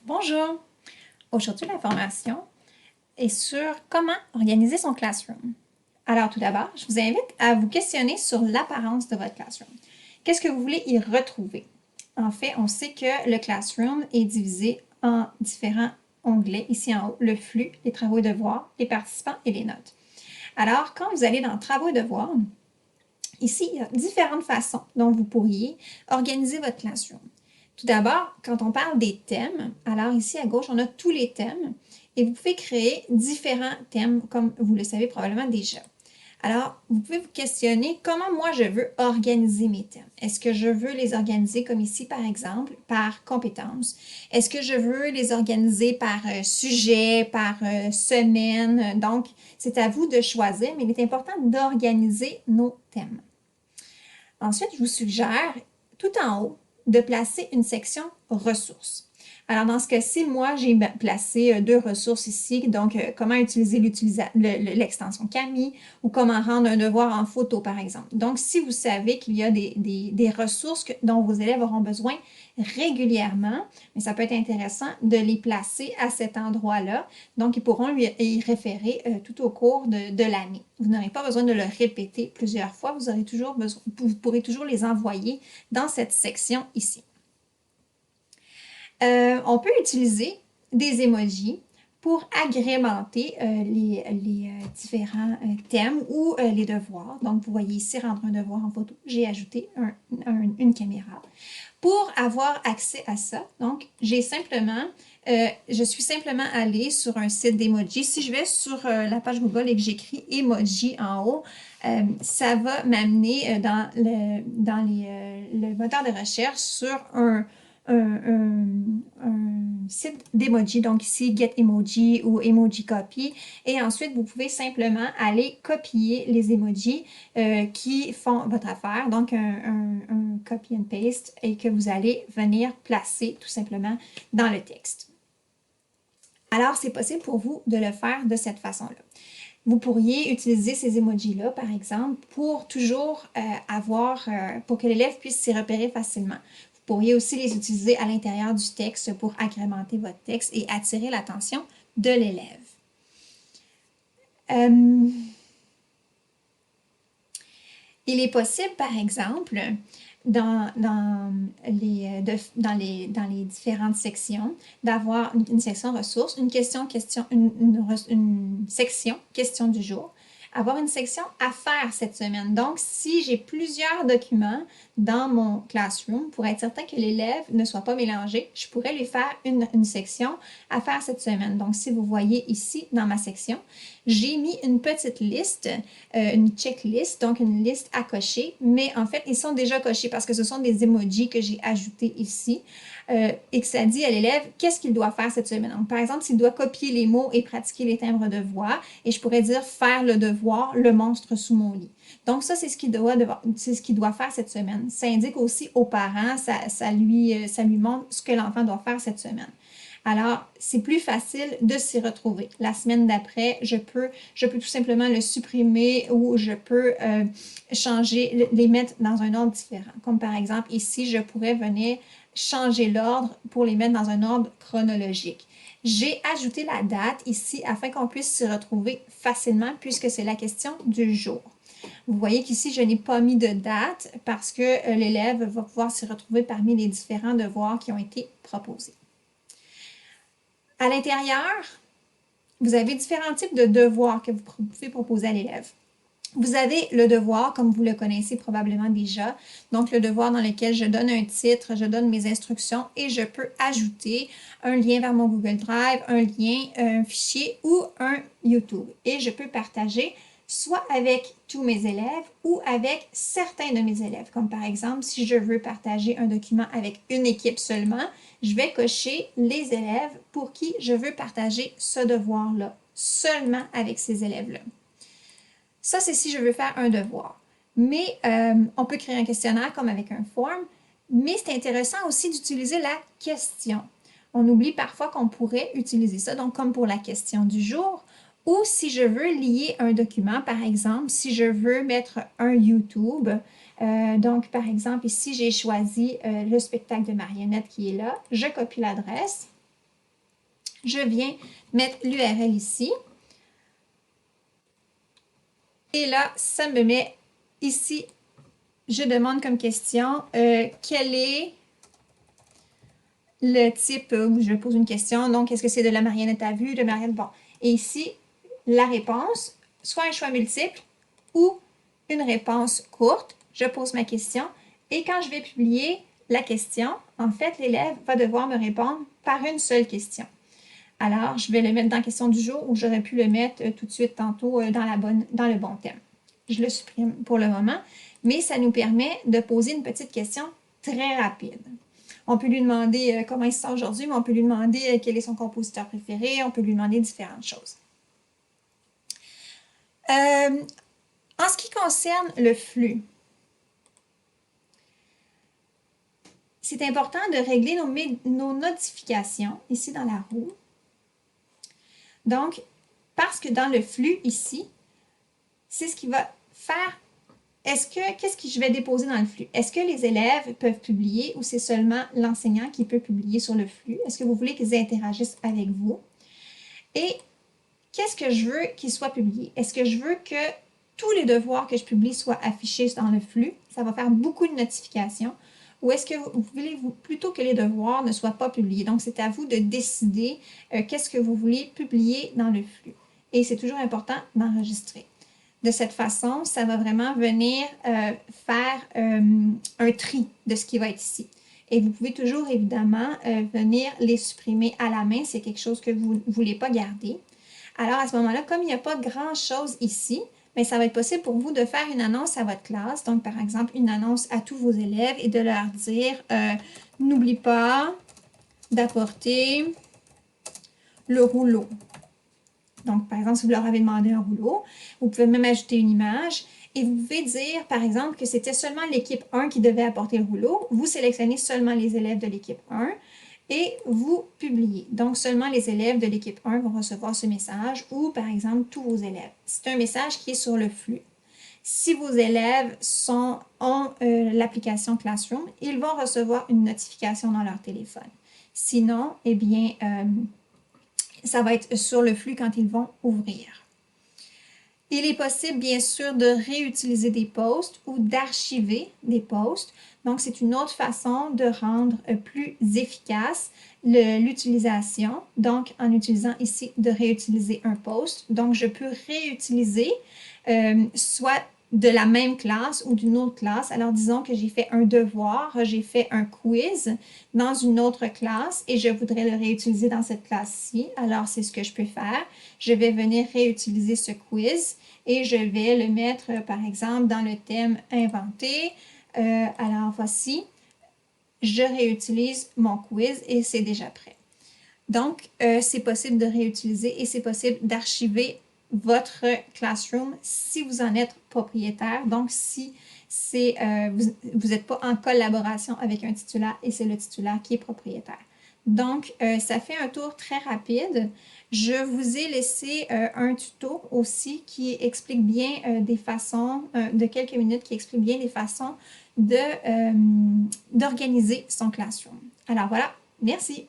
Bonjour! Aujourd'hui, l'information est sur comment organiser son classroom. Alors, tout d'abord, je vous invite à vous questionner sur l'apparence de votre classroom. Qu'est-ce que vous voulez y retrouver? En fait, on sait que le classroom est divisé en différents onglets. Ici en haut, le flux, les travaux et devoirs, les participants et les notes. Alors, quand vous allez dans Travaux et devoirs, ici, il y a différentes façons dont vous pourriez organiser votre classroom. Tout d'abord, quand on parle des thèmes, alors ici à gauche, on a tous les thèmes et vous pouvez créer différents thèmes comme vous le savez probablement déjà. Alors, vous pouvez vous questionner comment moi je veux organiser mes thèmes. Est-ce que je veux les organiser comme ici par exemple, par compétences? Est-ce que je veux les organiser par sujet, par semaine? Donc, c'est à vous de choisir, mais il est important d'organiser nos thèmes. Ensuite, je vous suggère, tout en haut, de placer une section ressources. Alors, dans ce cas-ci, moi, j'ai placé deux ressources ici. Donc, comment utiliser l'extension Camille ou comment rendre un devoir en photo, par exemple. Donc, si vous savez qu'il y a des ressources dont vos élèves auront besoin régulièrement, mais ça peut être intéressant de les placer à cet endroit-là. Donc, ils pourront y référer tout au cours de l'année. Vous n'aurez pas besoin de le répéter plusieurs fois. Vous pourrez toujours les envoyer dans cette section ici. On peut utiliser des emojis pour agrémenter les différents thèmes ou les devoirs. Donc, vous voyez ici, rendre un devoir en photo. J'ai ajouté une caméra. Pour avoir accès à ça, donc, je suis simplement allée sur un site d'emoji. Si je vais sur la page Google et que j'écris emoji en haut, ça va m'amener dans le moteur de recherche sur un site d'emoji, donc ici Get Emoji ou Emoji Copy, et ensuite vous pouvez simplement aller copier les emojis qui font votre affaire, donc un copy and paste, et que vous allez venir placer tout simplement dans le texte. Alors, c'est possible pour vous de le faire de cette façon-là. Vous pourriez utiliser ces emojis-là, par exemple, pour toujours pour que l'élève puisse s'y repérer facilement. Vous pourriez aussi les utiliser à l'intérieur du texte pour agrémenter votre texte et attirer l'attention de l'élève. Il est possible, par exemple, dans les différentes sections, d'avoir une section ressources, une section question du jour, avoir une section à faire cette semaine. Donc, si j'ai plusieurs documents dans mon classroom, pour être certain que l'élève ne soit pas mélangé, je pourrais lui faire une section à faire cette semaine. Donc, si vous voyez ici dans ma section, j'ai mis une petite liste, une checklist, donc une liste à cocher, mais en fait, ils sont déjà cochés parce que ce sont des emojis que j'ai ajoutés ici et que ça dit à l'élève qu'est-ce qu'il doit faire cette semaine. Donc, par exemple, s'il doit copier les mots et pratiquer les timbres de voix, et je pourrais dire faire le devoir, le monstre sous mon lit. Donc, ça, c'est ce qu'il doit faire cette semaine. Ça indique aussi aux parents, ça lui montre ce que l'enfant doit faire cette semaine. Alors, c'est plus facile de s'y retrouver. La semaine d'après, je peux tout simplement le supprimer ou je peux les mettre dans un ordre différent. Comme par exemple, ici, je pourrais venir changer l'ordre pour les mettre dans un ordre chronologique. J'ai ajouté la date ici afin qu'on puisse s'y retrouver facilement puisque c'est la question du jour. Vous voyez qu'ici, je n'ai pas mis de date parce que l'élève va pouvoir s'y retrouver parmi les différents devoirs qui ont été proposés. À l'intérieur, vous avez différents types de devoirs que vous pouvez proposer à l'élève. Vous avez le devoir, comme vous le connaissez probablement déjà, donc le devoir dans lequel je donne un titre, je donne mes instructions et je peux ajouter un lien vers mon Google Drive, un lien, un fichier ou un YouTube. Et je peux partager soit avec tous mes élèves ou avec certains de mes élèves. Comme par exemple, si je veux partager un document avec une équipe seulement, je vais cocher les élèves pour qui je veux partager ce devoir-là, seulement avec ces élèves-là. Ça, c'est si je veux faire un devoir. Mais on peut créer un questionnaire comme avec un form, mais c'est intéressant aussi d'utiliser la question. On oublie parfois qu'on pourrait utiliser ça, donc comme pour la question du jour, ou si je veux lier un document, par exemple, si je veux mettre un YouTube, donc par exemple ici j'ai choisi le spectacle de marionnettes qui est là, je copie l'adresse Je viens mettre l'URL ici. Et là, ça me met ici, je demande comme question, quel est le type où je pose une question. Donc, est-ce que c'est de la marionnette à vue, de marionnette, bon. Et ici, la réponse, soit un choix multiple ou une réponse courte. Je pose ma question et quand je vais publier la question, en fait, l'élève va devoir me répondre par une seule question. Alors, je vais le mettre dans question du jour ou j'aurais pu le mettre tout de suite tantôt dans le bon thème. Je le supprime pour le moment, mais ça nous permet de poser une petite question très rapide. On peut lui demander comment il se sent aujourd'hui, mais on peut lui demander quel est son compositeur préféré, on peut lui demander différentes choses. En ce qui concerne le flux, c'est important de régler nos notifications ici dans la roue. Donc, parce que dans le flux ici, c'est ce qui va faire, qu'est-ce que je vais déposer dans le flux? Est-ce que les élèves peuvent publier ou c'est seulement l'enseignant qui peut publier sur le flux? Est-ce que vous voulez qu'ils interagissent avec vous? Et qu'est-ce que je veux qu'ils soient publiés? Est-ce que je veux que tous les devoirs que je publie soient affichés dans le flux? Ça va faire beaucoup de notifications. Ou est-ce que vous voulez plutôt que les devoirs ne soient pas publiés? Donc, c'est à vous de décider qu'est-ce que vous voulez publier dans le flux. Et c'est toujours important d'enregistrer. De cette façon, ça va vraiment venir faire un tri de ce qui va être ici. Et vous pouvez toujours, évidemment, venir les supprimer à la main. C'est quelque chose que vous ne voulez pas garder. Alors, à ce moment-là, comme il n'y a pas grand-chose ici, bien, ça va être possible pour vous de faire une annonce à votre classe. Donc, par exemple, une annonce à tous vos élèves et de leur dire « N'oublie pas d'apporter le rouleau ». Donc, par exemple, si vous leur avez demandé un rouleau, vous pouvez même ajouter une image et vous pouvez dire, par exemple, que c'était seulement l'équipe 1 qui devait apporter le rouleau. Vous sélectionnez seulement les élèves de l'équipe 1 et vous publiez. Donc, seulement les élèves de l'équipe 1 vont recevoir ce message ou, par exemple, tous vos élèves. C'est un message qui est sur le flux. Si vos élèves ont l'application Classroom, ils vont recevoir une notification dans leur téléphone. Sinon, eh bien, ça va être sur le flux quand ils vont ouvrir. Il est possible, bien sûr, de réutiliser des posts ou d'archiver des posts. Donc, c'est une autre façon de rendre plus efficace l'utilisation. Donc, en utilisant ici de réutiliser un post. Donc, je peux réutiliser soit de la même classe ou d'une autre classe. Alors, disons que j'ai fait un devoir, j'ai fait un quiz dans une autre classe et je voudrais le réutiliser dans cette classe-ci. Alors, c'est ce que je peux faire. Je vais venir réutiliser ce quiz et je vais le mettre, par exemple, dans le thème « Inventer ». Alors, voici, je réutilise mon quiz et c'est déjà prêt. Donc, c'est possible de réutiliser et c'est possible d'archiver votre Classroom si vous en êtes propriétaire. Donc, si vous n'êtes pas en collaboration avec un titulaire et c'est le titulaire qui est propriétaire. Donc, ça fait un tour très rapide. Je vous ai laissé un tuto aussi qui explique bien des façons, de quelques minutes, qui explique bien les façons d'organiser son Classroom. Alors voilà, merci!